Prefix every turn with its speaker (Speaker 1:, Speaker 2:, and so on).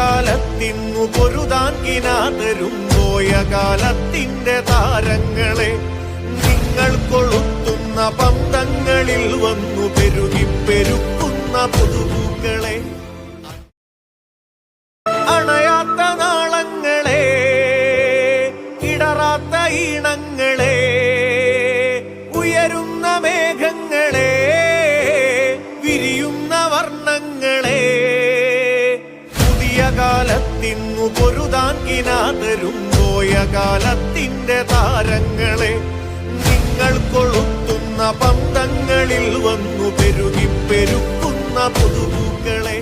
Speaker 1: കാലത്തിന്നു പൊരുതാൻ കിനാതരും പോയ കാലത്തിന്റെ താരങ്ങളെ നിങ്ങൾ കൊളുത്തുന്ന പന്തങ്ങളിൽ വന്നു പെരുകി പെരുക്കുന്ന പുതുപൂക്കളെ അണയാത്ത നാളങ്ങളെ ഇടറാത്ത ഈണങ്ങളെ ഉയരുന്ന മേഘങ്ങളെ വിരിയുന്ന വർണ്ണങ്ങളെ പുതിയ കാലത്തിന്നു പൊരുതാൻ കിനാതരും പോയ കാലത്തിന്റെ താരങ്ങളെ നിങ്ങൾ കൊളുത്തുന്ന പന്തങ്ങളിൽ വന്നു പെരുകി പെരുക്കുന്ന പുതുപൂക്കളെ